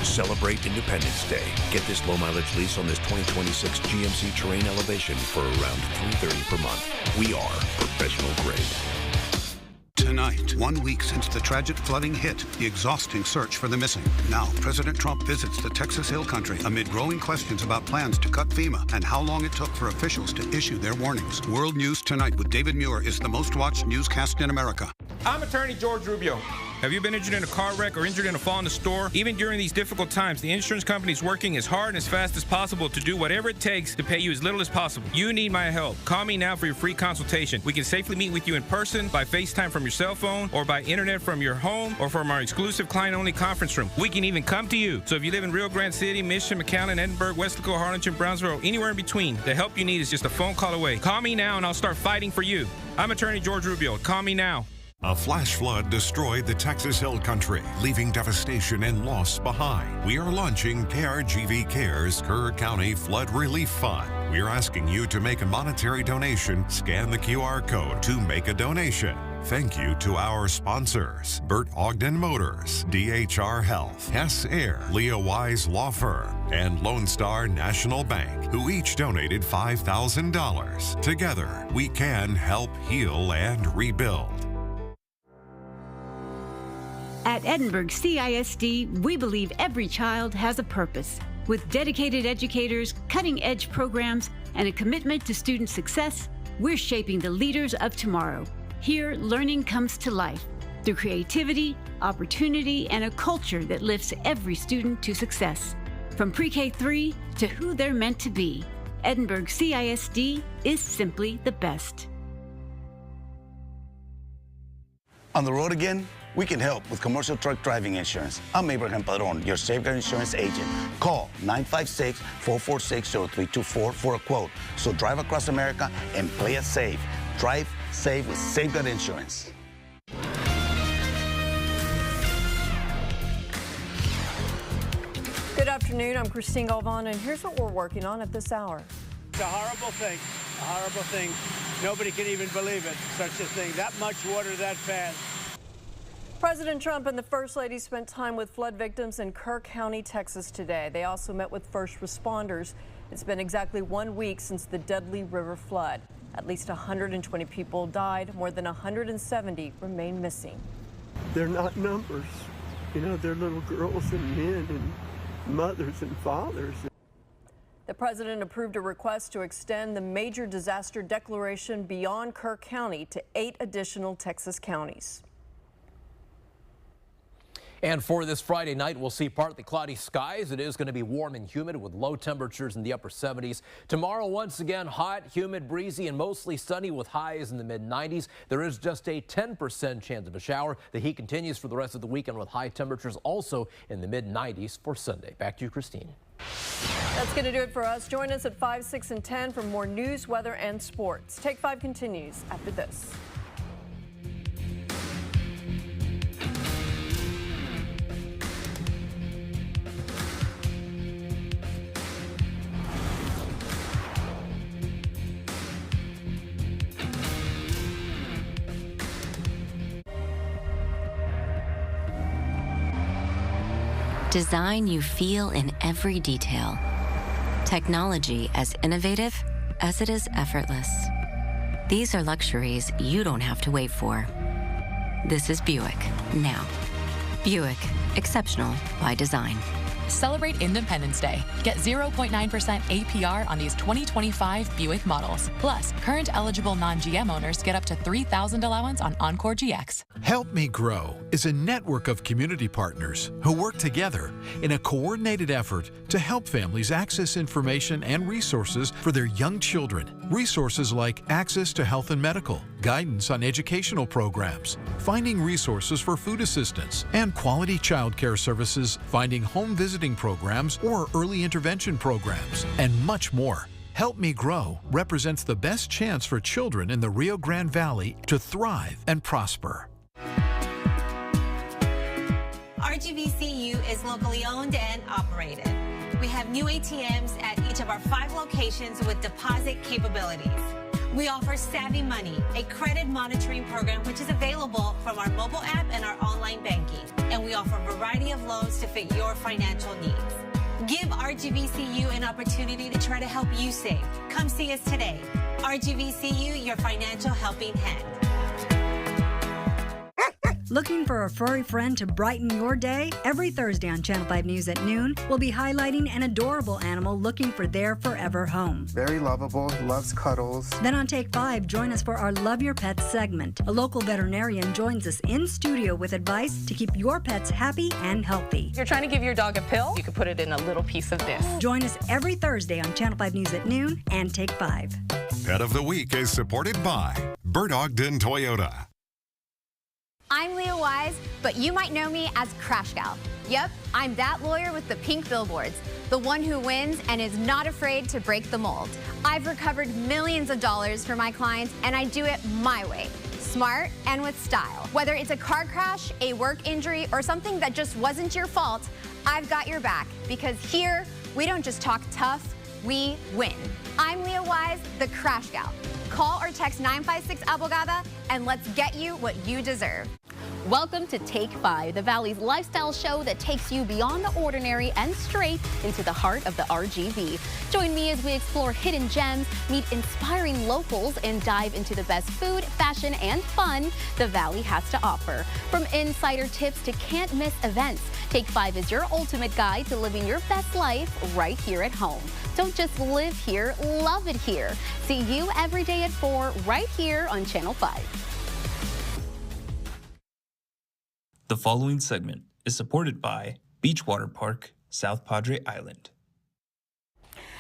Celebrate Independence Day. Get this low mileage lease on this 2026 GMC Terrain Elevation for around $330 per month. We are professional grade.
Tonight, 1 week since the tragic flooding hit, the exhausting search for the missing. Now, President Trump visits the Texas Hill Country amid growing questions about plans to cut FEMA and how long it took for officials to issue their warnings. World News Tonight with David Muir is the most watched newscast in America.
I'm attorney George Rubio. Have you been injured in a car wreck or injured in a fall in the store? Even during these difficult times, the insurance company is working as hard and as fast as possible to do whatever it takes to pay you as little as possible. You need my help. Call me now for your free consultation. We can safely meet with you in person, by FaceTime from your cell phone, or by internet from your home, or from our exclusive client-only conference room. We can even come to you. So if you live in Rio Grande City, Mission, McAllen, Edinburgh, Westlaco, Harlingen, Brownsville, anywhere in between, the help you need is just a phone call away. Call me now and I'll start fighting for you. I'm attorney George Rubio. Call me now.
A flash flood destroyed the Texas Hill Country, leaving devastation and loss behind. We are launching KRGV Cares Kerr County Flood Relief Fund. We are asking you to make a monetary donation. Scan the QR code to make a donation. Thank you to our sponsors, Burt Ogden Motors, DHR Health, Hess Air, Leah Wise Law Firm, and Lone Star National Bank, who each donated $5,000. Together, we can help heal and rebuild.
At Edinburgh CISD, we believe every child has a purpose. With dedicated educators, cutting-edge programs, and a commitment to student success, we're shaping the leaders of tomorrow. Here, learning comes to life through creativity, opportunity, and a culture that lifts every student to success. From pre-K3 to who they're meant to be, Edinburgh CISD is simply the best.
On the road again? We can help with commercial truck driving insurance. I'm Abraham Padron, your Safeguard Insurance agent. Call 956-446-0324 for a quote. So drive across America and play it safe. Drive safe with Safeguard Insurance.
Good afternoon, I'm Christine Galvan, and here's what we're working on at this hour.
It's a horrible thing, Nobody can even believe it, such a thing. That much water that fast.
President Trump and the First Lady spent time with flood victims in Kerr County, Texas today. They also met with first responders. It's been exactly 1 week since the deadly river flood. At least 120 people died, more than 170 remain missing.
They're not numbers. They're little girls and men and mothers and fathers.
The president approved a request to extend the major disaster declaration beyond Kirk County to 8 additional Texas counties.
And for this Friday night, we'll see partly cloudy skies. It is going to be warm and humid with low temperatures in the upper 70s. Tomorrow, once again, hot, humid, breezy, and mostly sunny with highs in the mid-90s. There is just a 10% chance of a shower. The heat continues for the rest of the weekend with high temperatures also in the mid-90s for Sunday. Back to you, Christine.
That's going to do it for us. Join us at 5, 6, and 10 for more news, weather, and sports. Take 5 continues after this.
Design you feel in every detail. Technology as innovative as it is effortless. These are luxuries you don't have to wait for. This is Buick now. Buick, exceptional by design.
Celebrate Independence Day. Get 0.9% APR on these 2025 Buick models. Plus, current eligible non-GM owners get up to $3,000 allowance on Encore GX.
Help Me Grow is a network of community partners who work together in a coordinated effort to help families access information and resources for their young children. Resources like access to health and medical, guidance on educational programs, finding resources for food assistance, and quality child care services, finding home visiting programs or early intervention programs, and much more. Help Me Grow represents the best chance for children in the Rio Grande Valley to thrive and prosper.
RGVCU is locally owned and operated. We have new ATMs at each of our 5 locations with deposit capabilities. We offer Savvy Money, a credit monitoring program which is available from our mobile app and our online banking. And we offer a variety of loans to fit your financial needs. Give RGVCU an opportunity to try to help you save. Come see us today. RGVCU, your financial helping hand.
Looking for a furry friend to brighten your day? Every Thursday on Channel 5 News at noon, we'll be highlighting an adorable animal looking for their forever home.
Very lovable, loves cuddles.
Then on Take 5, join us for our Love Your Pets segment. A local veterinarian joins us in studio with advice to keep your pets happy and healthy.
If you're trying to give your dog a pill, you can put it in a little piece of this.
Join us every Thursday on Channel 5 News at noon and Take 5.
Pet of the Week is supported by Bert Ogden Toyota.
I'm Leah Wise, but you might know me as Crash Gal. Yep, I'm that lawyer with the pink billboards, the one who wins and is not afraid to break the mold. I've recovered millions of dollars for my clients, and I do it my way. Smart and with style. Whether it's a car crash, a work injury, or something that just wasn't your fault, I've got your back, because here, we don't just talk tough, we win. I'm Leah Wise, the Crash Gal. Call or text 956 Abogada and let's get you what you deserve.
Welcome to Take 5, the Valley's lifestyle show that takes you beyond the ordinary and straight into the heart of the RGV. Join me as we explore hidden gems, meet inspiring locals, and dive into the best food, fashion, and fun the Valley has to offer. From insider tips to can't-miss events, Take 5 is your ultimate guide to living your best life right here at home. Don't just live here, love it here. See you every day at 4 right here on Channel 5.
The following segment is supported by Beachwater Park, South Padre Island.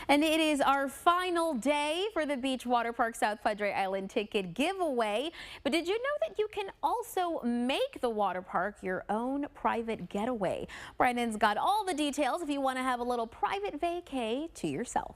And it is our final day for the Beachwater Park South Padre Island ticket giveaway. But did you know that you can also make the water park your own private getaway? Brandon's got all the details if you want to have a little private vacay to yourself.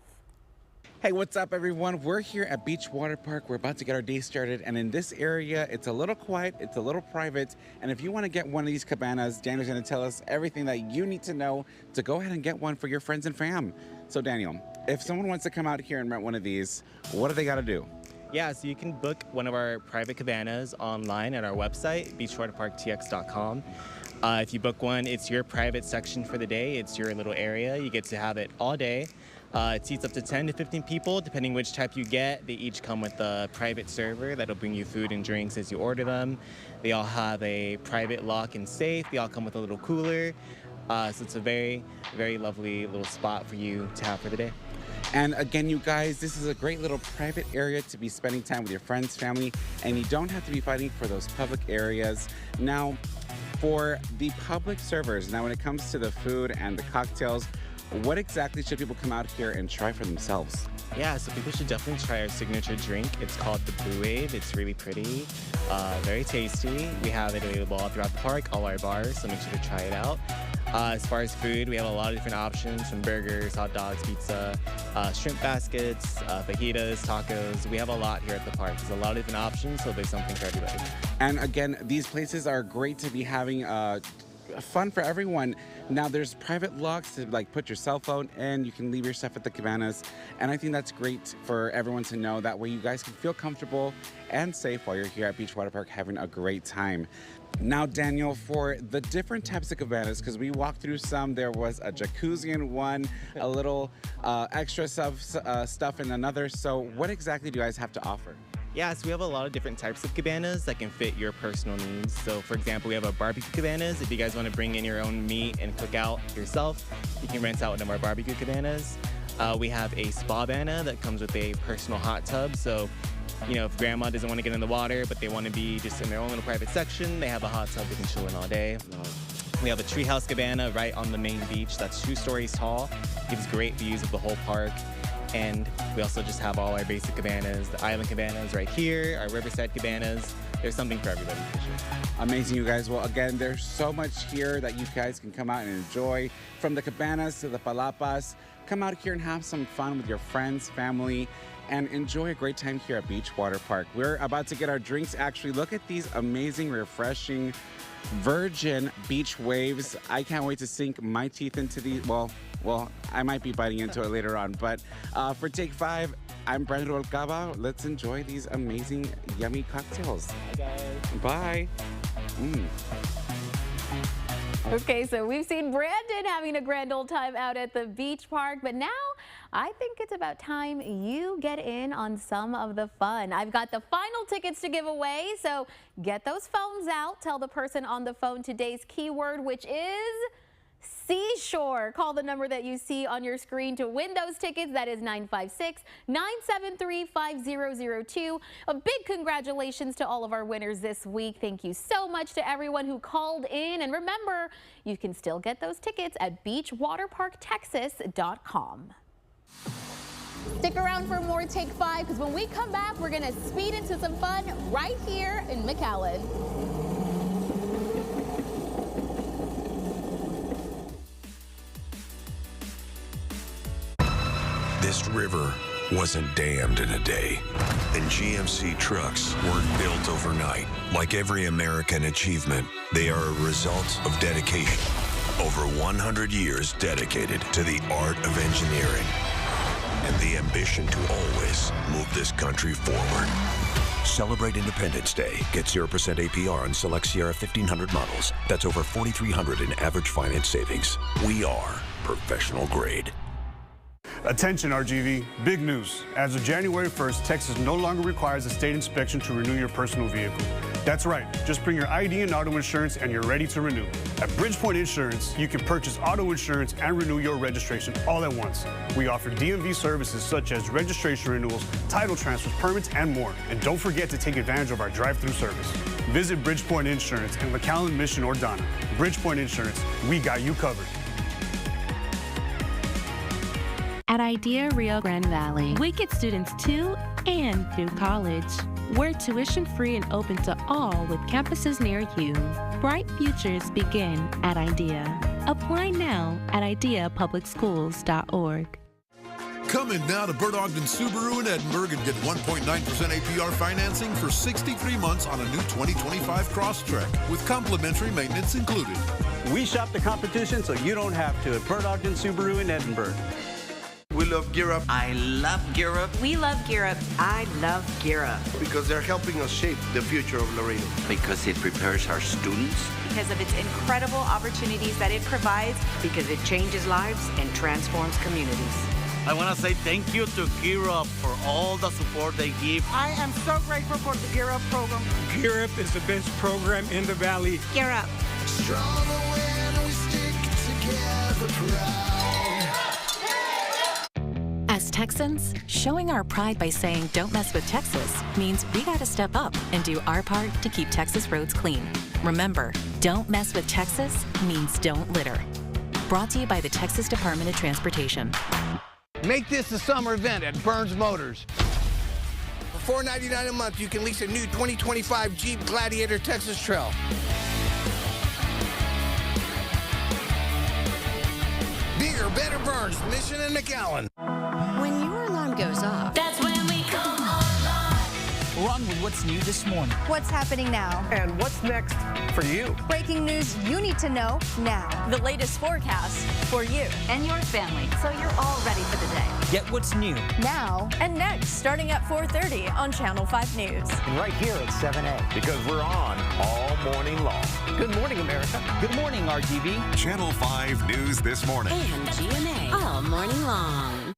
Hey, what's up, everyone? We're here at Beachwater Park. We're about to get our day started, and in this area, it's a little quiet, it's a little private, and if you want to get one of these cabanas, Daniel's going to tell us everything that you need to know to go ahead and get one for your friends and fam. So, Daniel, if someone wants to come out here and rent one of these, what do they got to do?
Yeah, so you can book one of our private cabanas online at our website, beachwaterparktx.com. If you book one, it's your private section for the day. It's your little area. You get to have it all day. It seats up to 10 to 15 people, depending which type you get. They each come with a private server that'll bring you food and drinks as you order them. They all have a private lock and safe. They all come with a little cooler. So it's a very, very lovely little spot for you to have for the day.
And again, you guys, this is a great little private area to be spending time with your friends, family, and you don't have to be fighting for those public areas. Now, for the public servers, now when it comes to the food and the cocktails, what exactly should people come out here and try for themselves?
Yeah, so people should definitely try our signature drink. It's called the Blue Wave. It's really pretty, very tasty. We have it available all throughout the park, all our bars, so make sure to try it out. As far as food, we have a lot of different options, from burgers, hot dogs, pizza, shrimp baskets, fajitas, tacos. We have a lot here at the park. There's a lot of different options, so there's something for everybody.
And again, these places are great to be having fun for everyone. Now there's private locks to like put your cell phone in. You can leave your stuff at the cabanas, and I think that's great for everyone to know. That way you guys can feel comfortable and safe while you're here at Beach Water Park having a great time. Now, Daniel, for the different types of cabanas, because we walked through some, there was a jacuzzi in one, a little extra stuff in another. So what exactly do you guys have to offer?
Yeah, so we have a lot of different types of cabanas that can fit your personal needs. So for example, we have our barbecue cabanas. If you guys want to bring in your own meat and cook out yourself, you can rent out one of our barbecue cabanas. We have a spa cabana that comes with a personal hot tub. So, you know, if grandma doesn't want to get in the water, but they want to be just in their own little private section, they have a hot tub they can chill in all day. We have a treehouse cabana right on the main beach that's 2 stories tall. Gives great views of the whole park. And we also just have all our basic cabanas, the island cabanas right here, our riverside cabanas. There's something for everybody for sure.
Amazing, you guys. Well, again, there's so much here that you guys can come out and enjoy. From the cabanas to the palapas, come out here and have some fun with your friends, family, and enjoy a great time here at Beach Water Park. We're about to get our drinks. Actually, look at these amazing, refreshing, virgin beach waves. I can't wait to sink my teeth into these. Well, I might be biting into it later on. But for Take 5, I'm Brandon Rubalcaba. Let's enjoy these amazing, yummy cocktails.
Bye, guys.
Bye.
Okay, so we've seen Brandon having a grand old time out at the beach park, but now I think it's about time you get in on some of the fun. I've got the final tickets to give away, so get those phones out. Tell the person on the phone today's keyword, which is Seashore. Call the number that you see on your screen to win those tickets. That is 956-973-5002. A big congratulations to all of our winners this week. Thank you so much to everyone who called in. And remember, you can still get those tickets at beachwaterparktexas.com. Stick around for more Take 5, because when we come back, we're going to speed into some fun right here in McAllen.
This river wasn't dammed in a day, and GMC trucks weren't built overnight. Like every American achievement, they are a result of dedication. Over 100 years dedicated to the art of engineering and the ambition to always move this country forward. Celebrate Independence Day. Get 0% APR on select Sierra 1500 models. That's over $4,300 in average finance savings. We are professional grade.
Attention RGV, big news. As of January 1st, Texas no longer requires a state inspection to renew your personal vehicle. That's right, just bring your ID and auto insurance and you're ready to renew. At Bridgepoint Insurance, you can purchase auto insurance and renew your registration all at once. We offer DMV services such as registration renewals, title transfers, permits, and more. And don't forget to take advantage of our drive-through service. Visit Bridgepoint Insurance in McAllen, Mission, or Donna. Bridgepoint Insurance, we got you covered.
At IDEA Rio Grande Valley, we get students to and through college. We're tuition-free and open to all with campuses near you. Bright futures begin at IDEA. Apply now at ideapublicschools.org.
Come in now to Bert Ogden Subaru in Edinburgh and get 1.9% APR financing for 63 months on a new 2025 Crosstrek with complimentary maintenance included.
We shop the competition so you don't have to at Bert Ogden Subaru in Edinburgh.
We love Gear Up.
I love Gear Up.
We love Gear Up.
I love Gear Up.
Because they're helping us shape the future of Laredo.
Because it prepares our students.
Because of its incredible opportunities that it provides.
Because it changes lives and transforms communities.
I want to say thank you to Gear Up for all the support they give.
I am so grateful for the Gear Up program.
Gear Up is the best program in the Valley.
Gear Up.
Stronger when we stick together proud.
As
Texans, showing our pride by saying don't mess with Texas means we gotta step up and do our part to keep Texas roads clean. Remember, don't mess with Texas means don't litter. Brought to you by the Texas Department of Transportation.
Make this a summer event at Burns Motors. For $4.99 a month, you can lease a new 2025 Jeep Gladiator Texas Trail. Bigger, better Burns, Mission and McAllen.
When your alarm goes off,
that's when we come online. Run with what's new this morning.
What's happening now?
And what's next for you?
Breaking news you need to know now.
The latest forecast for you
And your family, so you're all ready for the day. Get what's new
now
and next, starting at 4:30 on Channel 5 News.
And right here at 7A. Because we're on all morning long. Good morning, America.
Good morning, RGV.
Channel 5 News This Morning.
And GMA all morning long.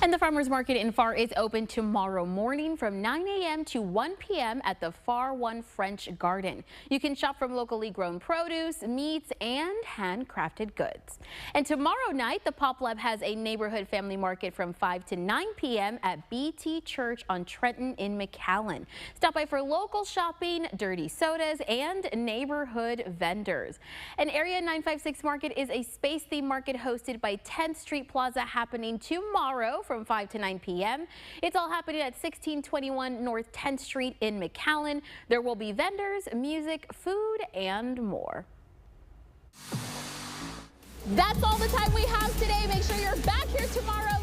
And the Farmers Market in Pharr is open tomorrow morning from 9 a.m. to 1 p.m. at the Pharr One French Garden. You can shop from locally grown produce, meats, and handcrafted goods. And tomorrow night, the Pop Lab has a neighborhood family market from 5 to 9 p.m. at BT Church on Trenton in McAllen. Stop by for local shopping, dirty sodas, and neighborhood vendors. An Area 956 Market is a space-themed market hosted by 10th Street Plaza happening tomorrow from 5 to 9 p.m. It's all happening at 1621 North 10th Street in McAllen. There will be vendors, music, food, and more. That's all the time we have today. Make sure you're back here tomorrow.